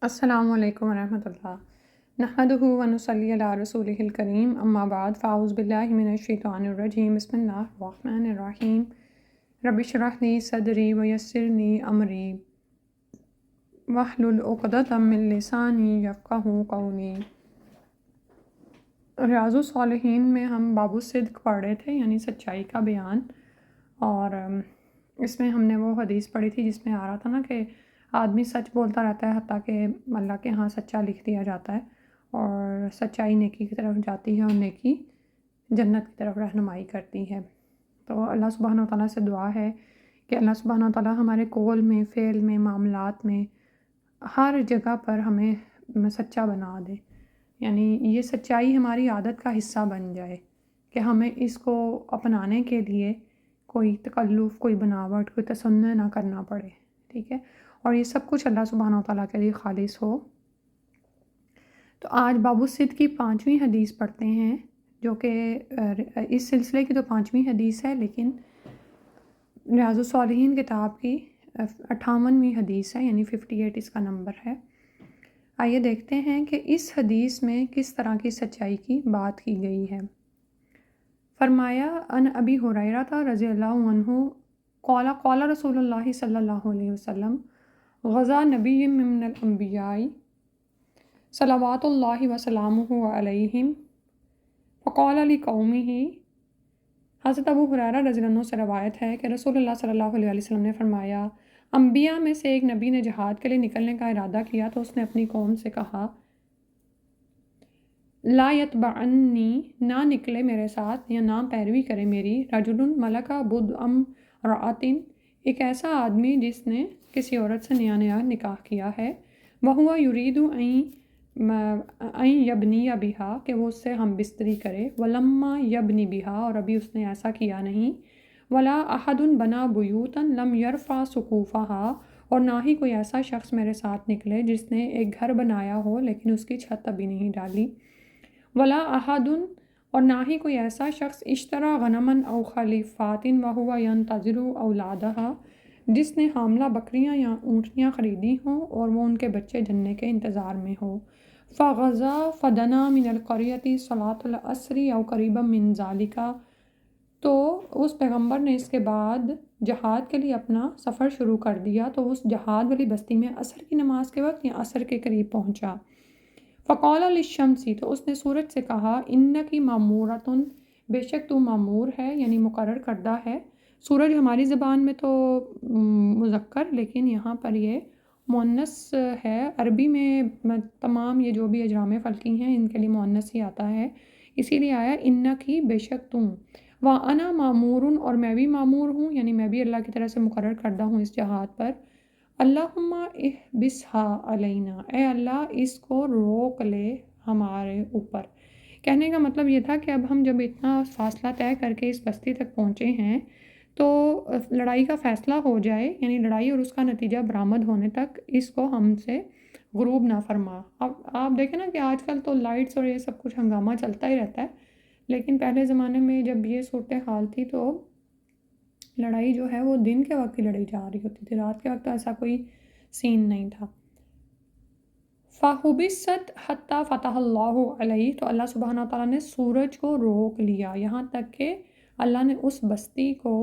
السلام علیکم ورحمۃ اللہ نحمدہ ونصلی علی رسولہ الکریم اما بعد فاعوذ باللہ من الشیطان الرجیم بسم اللہ الرحمن الرحیم رب اشرح لی صدری ویسر لی امری واحلل عقدۃ من لسانی یفقہوا قولی۔ ریاض الصالحین میں ہم باب الصدق پڑھ رہے تھے، یعنی سچائی کا بیان، اور اس میں ہم نے وہ حدیث پڑھی تھی جس میں آ رہا تھا نا کہ آدمی سچ بولتا رہتا ہے حتیٰ کہ اللہ کے ہاں سچا لکھ دیا جاتا ہے، اور سچائی نیکی کی طرف جاتی ہے اور نیکی جنت کی طرف رہنمائی کرتی ہے۔ تو اللہ سبحانہ و تعالیٰ سے دعا ہے کہ اللہ سبحانہ و تعالیٰ ہمارے قول میں، فعل میں، معاملات میں، ہر جگہ پر ہمیں سچا بنا دے، یعنی یہ سچائی ہماری عادت کا حصہ بن جائے کہ ہمیں اس کو اپنانے کے لیے کوئی تکلف، کوئی بناوٹ، کوئی تصنع نہ کرنا پڑے، ٹھیک ہے، اور یہ سب کچھ اللہ سبحانہ و تعالیٰ کے لیے خالص ہو۔ تو آج باب الصدق کی 5ویں حدیث پڑھتے ہیں، جو کہ اس سلسلے کی تو 5ویں حدیث ہے، لیکن ریاض الصالحین کتاب کی 58ویں حدیث ہے، یعنی 58 اس کا نمبر ہے۔ آئیے دیکھتے ہیں کہ اس حدیث میں کس طرح کی سچائی کی بات کی گئی ہے۔ فرمایا ان ابی ہریرہ رضی اللہ عنہ قال قال رسول اللہ صلی اللہ علیہ وسلم غزا نبی من الانبیاء صلوات اللہ وسلامہ علیہم فقال لقومہ۔ حضرت ابو ہریرہ رضی اللہ عنہ سے روایت ہے کہ رسول اللہ صلی اللہ علیہ وسلم نے فرمایا، انبیاء میں سے ایک نبی نے جہاد کے لیے نکلنے کا ارادہ کیا تو اس نے اپنی قوم سے کہا، لا یتبعنی، نہ نکلے میرے ساتھ یا نہ پیروی کرے میری، رجل ملک بدء امرأۃ، ایک ایسا آدمی جس نے کسی عورت سے نیا نیا نکاح کیا ہے، وہو یرید ان یبنی بہا، کہ وہ اس سے ہم بستری کرے، ولما یبنی بہا، اور ابھی اس نے ایسا کیا نہیں، ولا احد بنا بیوتا لم یرفع سقوفہا، اور نہ ہی کوئی ایسا شخص میرے ساتھ نکلے جس نے ایک گھر بنایا ہو لیکن اس کی چھت ابھی نہیں ڈالی، ولا احد، اور نہ ہی کوئی ایسا شخص اشترا غنما او خلیفات وہو ینتظر اولادہا، جس نے حاملہ بکریاں یا اونٹنیاں خریدی ہوں اور وہ ان کے بچے جننے کے انتظار میں ہو، فغزا فدنا من القریۃ صلاۃ العصر او قریبا من ذالک، تو اس پیغمبر نے اس کے بعد جہاد کے لیے اپنا سفر شروع کر دیا تو اس جہاد والی بستی میں عصر کی نماز کے وقت یا عصر کے قریب پہنچا۔ فقال للشمس، تو اس نے سورج سے کہا، انکی مامورۃ، بے شک تو معمور ہے، یعنی مقرر کردہ ہے۔ سورج ہماری زبان میں تو مذکر، لیکن یہاں پر یہ مؤنث ہے۔ عربی میں تمام یہ جو بھی اجرام فلکی ہیں ان کے لیے مؤنث ہی آتا ہے، اسی لیے آیا انکی، بے شک تم، وانا مامور، اور میں بھی معمور ہوں، یعنی میں بھی اللہ کی طرف سے مقرر کردہ ہوں اس جہاد پر۔ اللہم احبسها علینا، اے اللہ اس کو روک لے ہمارے اوپر۔ کہنے کا مطلب یہ تھا کہ اب ہم جب اتنا فاصلہ طے کر کے اس بستی تک پہنچے ہیں تو لڑائی کا فیصلہ ہو جائے، یعنی لڑائی اور اس کا نتیجہ برآمد ہونے تک اس کو ہم سے غروب نہ فرما۔ اب آپ دیکھیں نا کہ آج کل تو لائٹس اور یہ سب کچھ ہنگامہ چلتا ہی رہتا ہے، لیکن پہلے زمانے میں جب یہ صورتحال تھی تو لڑائی جو ہے وہ دن کے وقت ہی لڑائی جا رہی ہوتی تھی، رات کے وقت ایسا کوئی سین نہیں تھا۔ فَحُبِسَتْ حَتَّى فَتَحَ اللَّهُ عَلَيْهِ، تو اللہ سبحانہ تعالیٰ نے سورج کو روک لیا یہاں تک کہ اللہ نے اس بستی کو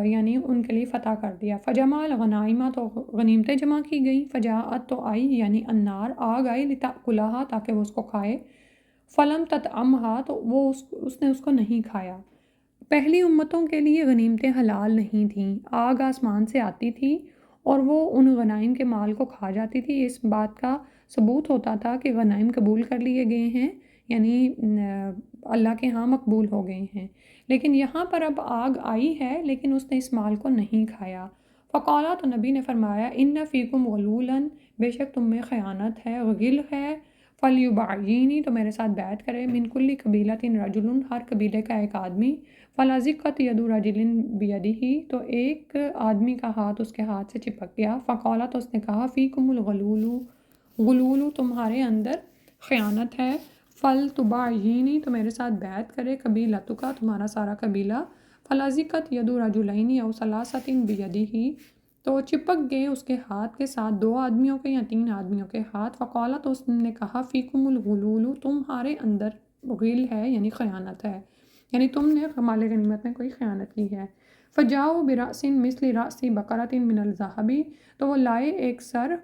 یعنی ان کے لیے فتح کر دیا۔ فَجَمَعَ الْغَنَائِمَ، تو غنیمتیں جمع کی گئیں، فَجَاءَتْ، تو آئی، یعنی النار، آگ آئی، لِتَأْكُلَهَا، تاکہ وہ اس کو کھائے، فَلَمْ تَطْعَمْهَا، تو وہ اس نے اس کو نہیں کھایا۔ پہلی امتوں کے لیے غنیمتیں حلال نہیں تھیں، آگ آسمان سے آتی تھی اور وہ ان غنائم کے مال کو کھا جاتی تھی۔ اس بات کا ثبوت ہوتا تھا کہ غنائم قبول کر لیے گئے ہیں، یعنی اللہ کے ہاں مقبول ہو گئے ہیں، لیکن یہاں پر اب آگ آئی ہے لیکن اس نے اس مال کو نہیں کھایا۔ فقالا، تو نبی نے فرمایا، ان فیکم غلولا، بے شک تم میں خیانت ہے، غل ہے، فلیبعینی، تو میرے ساتھ بیعت کرے، من کل قبیلۃ رجل، ہر قبیلے کا ایک آدمی، فلازقت ید رجل بیدہ، تو ایک آدمی کا ہاتھ اس کے ہاتھ سے چپک گیا۔ فقالا، تو اس نے کہا، فیکم الغلول، غلول تمہارے اندر خیانت ہے، فلتبعینی، تو میرے ساتھ بیعت کرے، قبیلتک، تمہارا سارا قبیلہ، فلازقت ید رجلین او ثلاثۃ بیدہ، تو چپک گئے اس کے ہاتھ کے ساتھ 2 آدمیوں کے یا 3 آدمیوں کے ہاتھ. فقالا تو اس نے کہا فیکم الغلول، تمہارے اندر غل ہے یعنی خیانت ہے، یعنی تم نے مال غنیمت میں کوئی خیانت کی ہے. فجاؤ برأس مثل رأس بقرۃ من الذهب، تو وہ لائے ایک سر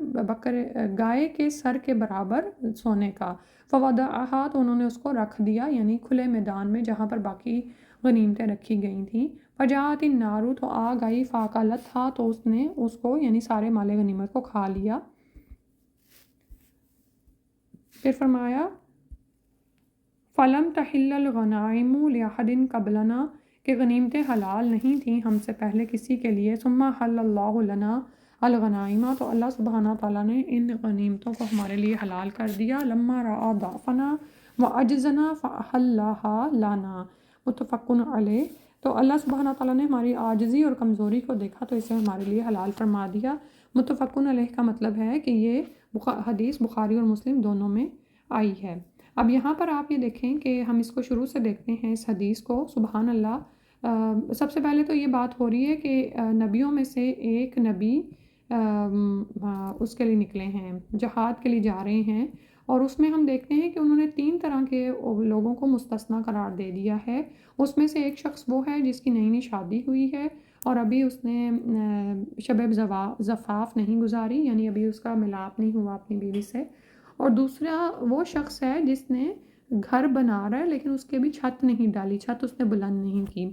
گائے کے سر کے برابر سونے کا. فوضعها، تو انہوں نے اس کو رکھ دیا یعنی کھلے میدان میں جہاں پر باقی غنیمتیں رکھی گئی تھیں. فجاءت النار، تو آگ آئی. فاکلتھا، تو اس نے اس کو یعنی سارے مال غنیمت کو کھا لیا. پھر فرمایا فلم تحل الغنائم لأحد قبلنا، کہ غنیمتیں حلال نہیں تھیں ہم سے پہلے کسی کے لیے. ثم حل اللہ لنا الغنائم، تو اللہ سبحانہ تعالیٰ نے ان غنیمتوں کو ہمارے لیے حلال کر دیا. لما رعا ضعفنا وعجزنا فأحلها لنا، متفق علیہ. تو اللہ سبحانہ تعالیٰ نے ہماری عاجزی اور کمزوری کو دیکھا تو اسے ہمارے لیے حلال فرما دیا. متفق علیہ کا مطلب ہے کہ یہ حدیث بخاری اور مسلم دونوں میں آئی ہے. اب یہاں پر آپ یہ دیکھیں کہ ہم اس کو شروع سے دیکھتے ہیں اس حدیث کو. سبحان اللہ. سب سے پہلے تو یہ بات ہو رہی ہے کہ نبیوں میں سے ایک نبی اس کے لیے نکلے ہیں، جہاد کے لیے جا رہے ہیں، اور اس میں ہم دیکھتے ہیں کہ انہوں نے 3 طرح کے لوگوں کو مستثنیٰ قرار دے دیا ہے. اس میں سے ایک شخص وہ ہے جس کی نئی شادی ہوئی ہے اور ابھی اس نے شب زفاف نہیں گزاری، یعنی ابھی اس کا ملاپ نہیں ہوا اپنی بیوی سے. اور دوسرا وہ شخص ہے جس نے گھر بنا رہا ہے لیکن اس کے بھی چھت نہیں ڈالی، چھت اس نے بلند نہیں کی.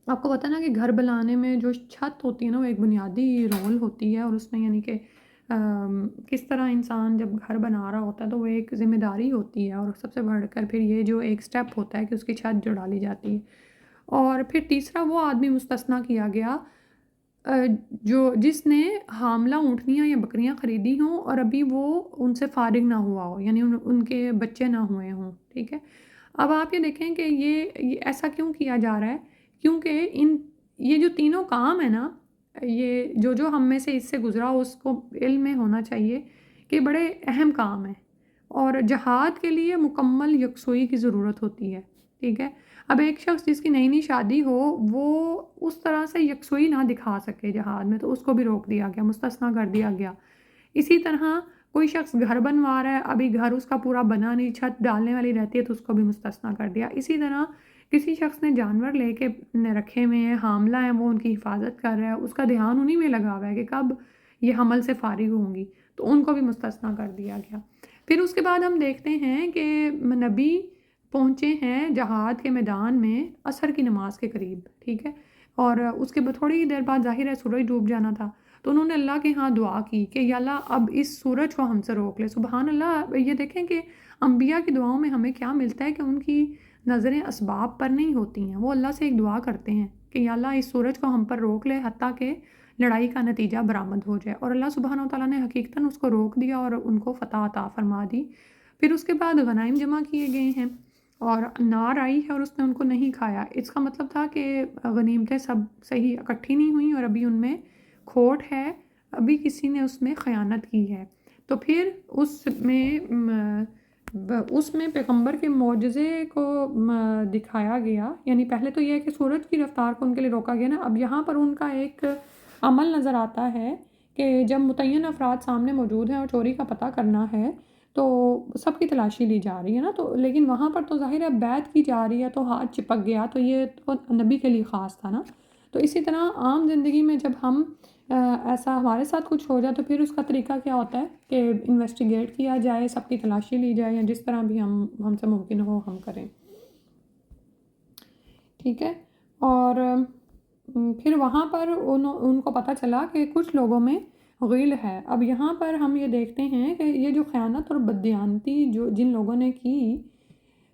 آپ کو پتہ نا کہ گھر بنانے میں جو چھت ہوتی ہے نا وہ ایک بنیادی رول ہوتی ہے، اور اس میں یعنی کہ کس طرح انسان جب گھر بنا رہا ہوتا ہے تو وہ ایک ذمہ داری ہوتی ہے، اور سب سے بڑھ کر پھر یہ جو ایک سٹیپ ہوتا ہے کہ اس کی چھت جو ڈالی جاتی ہے. اور پھر تیسرا وہ آدمی مستثنیٰ کیا گیا جس نے حاملہ اونٹنیاں یا بکریاں خریدی ہوں اور ابھی وہ ان سے فارغ نہ ہوا ہو، یعنی ان کے بچے نہ ہوئے ہوں. ٹھیک ہے. اب آپ یہ دیکھیں کہ یہ ایسا کیوں کیا جا رہا ہے، کیونکہ یہ جو تینوں کام ہے نا، یہ جو ہم میں سے اس سے گزرا اس کو علم میں ہونا چاہیے کہ بڑے اہم کام ہیں، اور جہاد کے لیے مکمل یکسوئی کی ضرورت ہوتی ہے. ٹھیک ہے. اب ایک شخص جس کی نئی شادی ہو وہ اس طرح سے یکسوئی نہ دکھا سکے جہاد میں، تو اس کو بھی روک دیا گیا، مستثنیٰ کر دیا گیا. اسی طرح کوئی شخص گھر بنوا رہا ہے، ابھی گھر اس کا پورا بنا نہیں، چھت ڈالنے والی رہتی ہے تو اس کو بھی مستثنیٰ کر دیا. اسی طرح کسی شخص نے جانور لے کے رکھے ہوئے ہیں، حاملہ ہیں، وہ ان کی حفاظت کر رہا ہے، اس کا دھیان انہی میں لگا ہوا ہے کہ کب یہ حمل سے فارغ ہوں گی، تو ان کو بھی مستثنیٰ کر دیا گیا. پھر اس کے بعد ہم دیکھتے ہیں کہ نبی پہنچے ہیں جہاد کے میدان میں عصر کی نماز کے قریب. ٹھیک ہے. اور اس کے بعد تھوڑی دیر بعد ظاہر ہے سورج ڈوب جانا تھا، تو انہوں نے اللہ کے ہاں دعا کی کہ یا اللہ اب اس سورج کو ہم سے روک لے. سبحان اللہ. یہ دیکھیں کہ انبیاء کی دعاؤں میں ہمیں کیا ملتا ہے کہ ان کی نظریں اسباب پر نہیں ہوتی ہیں، وہ اللہ سے ایک دعا کرتے ہیں کہ یا اللہ اس سورج کو ہم پر روک لے حتیٰ کہ لڑائی کا نتیجہ برآمد ہو جائے. اور اللہ سبحانہ و تعالیٰ نے حقیقتاً اس کو روک دیا اور ان کو فتح عطا فرما دی. پھر اس کے بعد غنائم جمع کیے گئے ہیں اور نار آئی ہے اور اس نے ان کو نہیں کھایا. اس کا مطلب تھا کہ غنیمتیں سب صحیح اکٹھی نہیں ہوئیں اور ابھی ان میں کھوٹ ہے، ابھی کسی نے اس میں خیانت کی ہے. تو پھر اس میں پیغمبر کے معجزے کو دکھایا گیا. یعنی پہلے تو یہ ہے کہ سورج کی رفتار کو ان کے لیے روکا گیا نا. اب یہاں پر ان کا ایک عمل نظر آتا ہے کہ جب متعین افراد سامنے موجود ہیں اور چوری کا پتہ کرنا ہے تو سب کی تلاشی لی جا رہی ہے نا. تو لیکن وہاں پر تو ظاہر ہے بیعت کی جا رہی ہے تو ہاتھ چپک گیا، تو یہ تو نبی کے لیے خاص تھا نا. تو اسی طرح عام زندگی میں جب ہم ایسا ہمارے ساتھ کچھ ہو جائے تو پھر اس کا طریقہ کیا ہوتا ہے کہ انویسٹیگیٹ کیا جائے، سب کی تلاشی لی جائے، یا جس طرح بھی ہم سے ممکن ہو ہم کریں. ٹھیک ہے. اور پھر وہاں پر ان کو پتہ چلا کہ کچھ لوگوں میں غل ہے. اب یہاں پر ہم یہ دیکھتے ہیں کہ یہ جو خیانت اور بددیانتی جن لوگوں نے کی،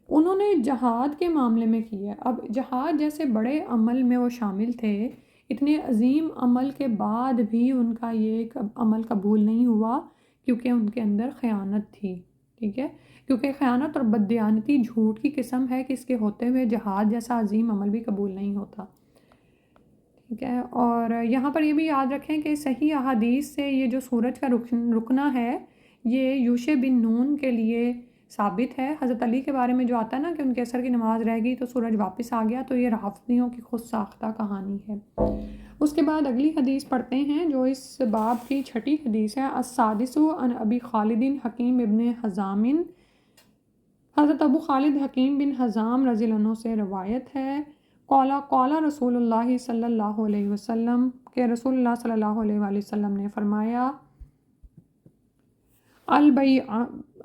انہوں نے جہاد کے معاملے میں کی ہے. اب جہاد جیسے بڑے عمل میں وہ شامل تھے، اتنے عظیم عمل کے بعد بھی ان کا یہ عمل قبول نہیں ہوا کیونکہ ان کے اندر خیانت تھی. ٹھیک ہے. کیونکہ خیانت اور بددیانتی جھوٹ کی قسم ہے کہ اس کے ہوتے ہوئے جہاد جیسا عظیم عمل بھی قبول نہیں ہوتا. ٹھیک ہے. اور یہاں پر یہ بھی یاد رکھیں کہ صحیح احادیث سے یہ جو سورج کا رکنا ہے یہ یوشع بن نون کے لیے ثابت ہے. حضرت علی کے بارے میں جو آتا ہے نا کہ ان کے عصر کی نماز رہ گئی تو سورج واپس آ گیا، تو یہ رافضیوں کی خود ساختہ کہانی ہے. اس کے بعد اگلی حدیث پڑھتے ہیں جو اس باب کی 6 حدیث ہے۔ السادس عن ابی خالد حکیم ابن حزام، حضرت ابو خالد حکیم بن حزام رضی اللہ عنہ سے روایت ہے، قال رسول اللہ صلی اللہ علیہ وسلم، کہ رسول اللہ صلی اللہ علیہ وآلہ وسلم نے فرمایا،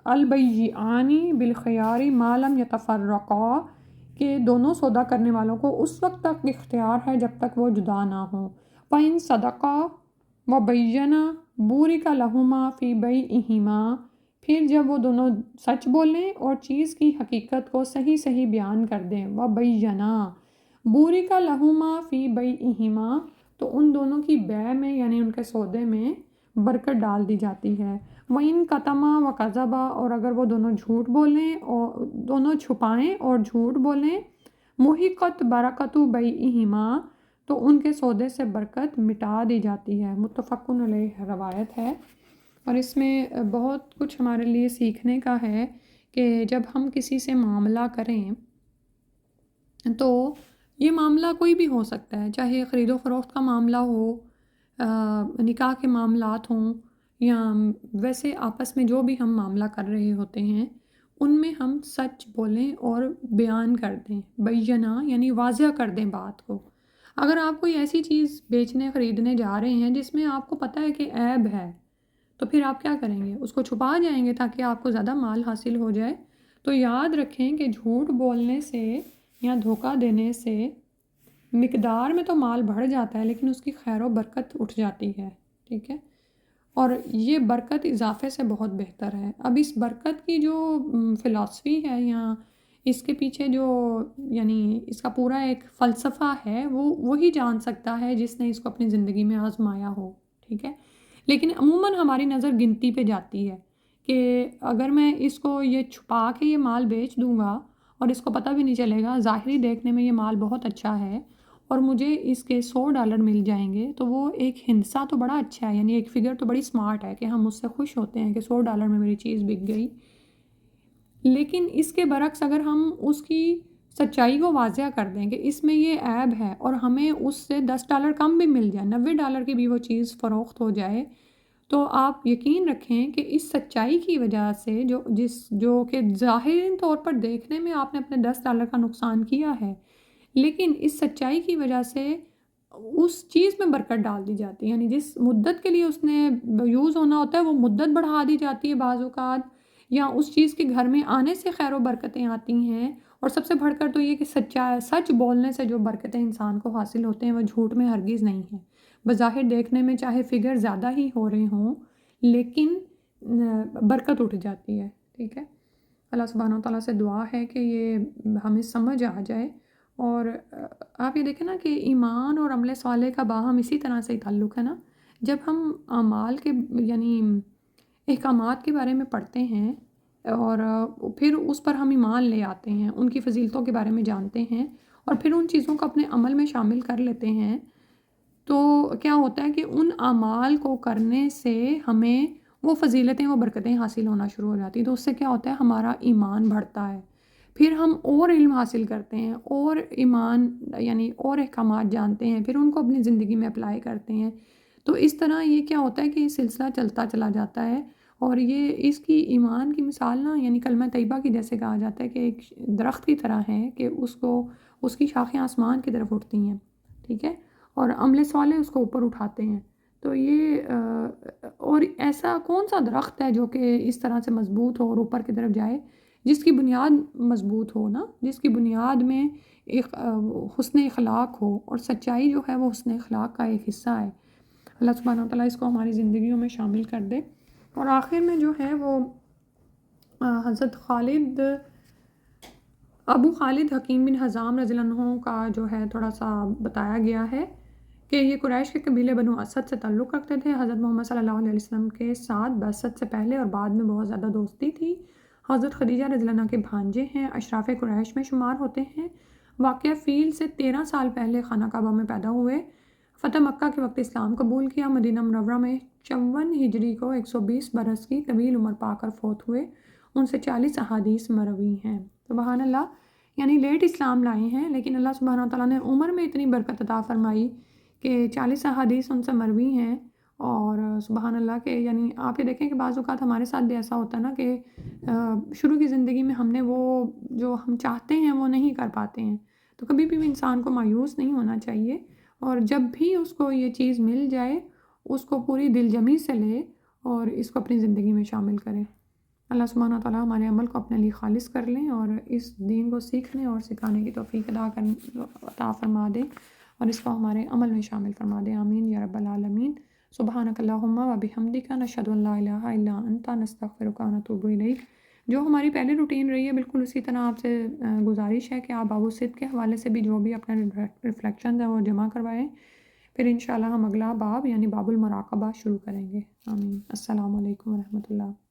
البیعانی بالخیار ما لم یتفرقا، کہ دونوں سودا کرنے والوں کو اس وقت تک اختیار ہے جب تک وہ جدا نہ ہوں۔ فَإِن صَدَقَا وَبَيَّنَا بُورِكَ لَهُمَا فِي بَيْعِهِمَا، پھر جب وہ دونوں سچ بولیں اور چیز کی حقیقت کو صحیح صحیح بیان کر دیں، وَبَيَّنَا بُورِكَ لَهُمَا فِي بَيْعِهِمَا، تو ان دونوں کی بیع میں یعنی ان کے سودے میں برکت ڈال دی جاتی ہے۔ وَإِن كَتَمَا وَكَذَبَا، اور اگر وہ دونوں جھوٹ بولیں اور دونوں چھپائیں اور جھوٹ بولیں، مُحِقَتْ بَرَكَتُ بَيْعِهِمَا، تو ان کے سودے سے برکت مٹا دی جاتی ہے۔ متفق علیہ روایت ہے، اور اس میں بہت کچھ ہمارے لیے سیکھنے کا ہے کہ جب ہم کسی سے معاملہ کریں تو یہ معاملہ کوئی بھی ہو سکتا ہے، چاہے خرید و فروخت کا معاملہ ہو، نکاح کے معاملات ہوں، یا ویسے آپس میں جو بھی ہم معاملہ کر رہے ہوتے ہیں ان میں ہم سچ بولیں اور بیان کر دیں، بیانہ یعنی واضح کر دیں بات کو۔ اگر آپ کوئی ایسی چیز بیچنے خریدنے جا رہے ہیں جس میں آپ کو پتہ ہے کہ عیب ہے، تو پھر آپ کیا کریں گے؟ اس کو چھپا جائیں گے تاکہ آپ کو زیادہ مال حاصل ہو جائے؟ تو یاد رکھیں کہ جھوٹ بولنے سے یا دھوکہ دینے سے مقدار میں تو مال بڑھ جاتا ہے لیکن اس کی خیر و برکت اٹھ جاتی ہے، ٹھیک ہے؟ اور یہ برکت اضافے سے بہت بہتر ہے۔ اب اس برکت کی جو فلسفی ہے یا اس کے پیچھے جو یعنی اس کا پورا ایک فلسفہ ہے، وہی جان سکتا ہے جس نے اس کو اپنی زندگی میں آزمایا ہو، ٹھیک ہے؟ لیکن عموماً ہماری نظر گنتی پہ جاتی ہے کہ اگر میں اس کو یہ چھپا کے یہ مال بیچ دوں گا اور اس کو پتہ بھی نہیں چلے گا، ظاہری دیکھنے میں یہ مال بہت اچھا ہے اور مجھے اس کے $100 مل جائیں گے، تو وہ ایک ہندسہ تو بڑا اچھا ہے، یعنی ایک فگر تو بڑی سمارٹ ہے کہ ہم اس سے خوش ہوتے ہیں کہ $100 میں میری چیز بک گئی۔ لیکن اس کے برعکس اگر ہم اس کی سچائی کو واضح کر دیں کہ اس میں یہ عیب ہے اور ہمیں اس سے $10 کم بھی مل جائے، $90 کی بھی وہ چیز فروخت ہو جائے، تو آپ یقین رکھیں کہ اس سچائی کی وجہ سے جو کہ ظاہری طور پر دیکھنے میں آپ نے اپنے $10 کا نقصان کیا ہے، لیکن اس سچائی کی وجہ سے اس چیز میں برکت ڈال دی جاتی ہے، یعنی جس مدت کے لیے اس نے یوز ہونا ہوتا ہے وہ مدت بڑھا دی جاتی ہے بعض اوقات، یا اس چیز کے گھر میں آنے سے خیر و برکتیں آتی ہیں۔ اور سب سے بڑھ کر تو یہ کہ سچ بولنے سے جو برکتیں انسان کو حاصل ہوتے ہیں وہ جھوٹ میں ہرگز نہیں ہیں۔ بظاہر دیکھنے میں چاہے فگر زیادہ ہی ہو رہے ہوں لیکن برکت اٹھ جاتی ہے، ٹھیک ہے؟ اللہ سبحانہ و تعالیٰ سے دعا ہے کہ یہ ہمیں سمجھ آ جائے۔ اور آپ یہ دیکھیں نا کہ ایمان اور عمل صالح کا باہم اسی طرح سے ہی تعلق ہے نا۔ جب ہم اعمال کے یعنی احکامات کے بارے میں پڑھتے ہیں اور پھر اس پر ہم ایمان لے آتے ہیں، ان کی فضیلتوں کے بارے میں جانتے ہیں اور پھر ان چیزوں کو اپنے عمل میں شامل کر لیتے ہیں، تو کیا ہوتا ہے کہ ان اعمال کو کرنے سے ہمیں وہ فضیلتیں وہ برکتیں حاصل ہونا شروع ہو جاتی ہیں۔ تو اس سے کیا ہوتا ہے؟ ہمارا ایمان بڑھتا ہے، پھر ہم اور علم حاصل کرتے ہیں اور ایمان یعنی اور احکامات جانتے ہیں، پھر ان کو اپنی زندگی میں اپلائی کرتے ہیں۔ تو اس طرح یہ کیا ہوتا ہے کہ یہ سلسلہ چلتا چلا جاتا ہے، اور یہ اس کی ایمان کی مثال نا یعنی کلمہ طیبہ کی جیسے کہا جاتا ہے کہ ایک درخت کی طرح ہے کہ اس کی شاخیں آسمان کی طرف اٹھتی ہیں، ٹھیک ہے؟ اور عمل صالح اس کو اوپر اٹھاتے ہیں۔ تو یہ اور ایسا کون سا درخت ہے جو کہ اس طرح سے مضبوط ہو اور اوپر کی طرف جائے؟ جس کی بنیاد مضبوط ہو نا، جس کی بنیاد میں ایک حسن اخلاق ہو، اور سچائی جو ہے وہ حسن اخلاق کا ایک حصہ ہے۔ اللہ سبحانہ و تعالیٰ اس کو ہماری زندگیوں میں شامل کر دے۔ اور آخر میں جو ہے وہ حضرت ابو خالد حکیم بن حزام رضی اللہ عنہ کا جو ہے تھوڑا سا بتایا گیا ہے کہ یہ قریش کے قبیلے بنو اسد سے تعلق رکھتے تھے۔ حضرت محمد صلی اللہ علیہ وسلم کے ساتھ بعثت سے پہلے اور بعد میں بہت زیادہ دوستی تھی۔ حضرت خدیجہ رضی اللہ عنہ کے بھانجے ہیں، اشراف قریش میں شمار ہوتے ہیں۔ واقعہ فیل سے 13 سال پہلے خانہ کعبہ میں پیدا ہوئے۔ فتح مکہ کے وقت اسلام قبول کیا۔ مدینہ منورہ میں 54 ہجری کو 120 برس کی طویل عمر پا کر فوت ہوئے۔ ان سے 40 احادیث مروی ہیں۔ سبحان اللہ، یعنی لیٹ اسلام لائے ہیں لیکن اللہ سبحانہ تعالیٰ نے عمر میں اتنی برکت عطا فرمائی کہ 40 احادیث ان سے مروی ہیں، اور سبحان اللہ کہ یعنی آپ یہ دیکھیں کہ بعض اوقات ہمارے ساتھ بھی ایسا ہوتا ہے نا کہ شروع کی زندگی میں ہم نے وہ جو ہم چاہتے ہیں وہ نہیں کر پاتے ہیں، تو کبھی بھی انسان کو مایوس نہیں ہونا چاہیے، اور جب بھی اس کو یہ چیز مل جائے اس کو پوری دل جمی سے لے اور اس کو اپنی زندگی میں شامل کرے۔ اللہ سبحانہ و تعالیٰ ہمارے عمل کو اپنے لیے خالص کر لیں اور اس دین کو سیکھنے اور سکھانے کی توفیق عطا فرما دیں، اور اس کو ہمارے عمل میں شامل فرما دیں، آمین یا رب العالمین۔ سبحانک اللہم و بحمدک، نشہد ان لا الہ الا انت، نستغفرک و نتوب الیک۔ جو ہماری پہلی روٹین رہی ہے بالکل اسی طرح آپ سے گزارش ہے کہ آپ باب الصدق کے حوالے سے بھی جو بھی اپنے ریفلیکشنز ہیں وہ جمع کروائیں، پھر انشاءاللہ ہم اگلا باب یعنی باب المراقبہ شروع کریں گے۔ آمین۔ السلام علیکم ورحمۃ اللہ۔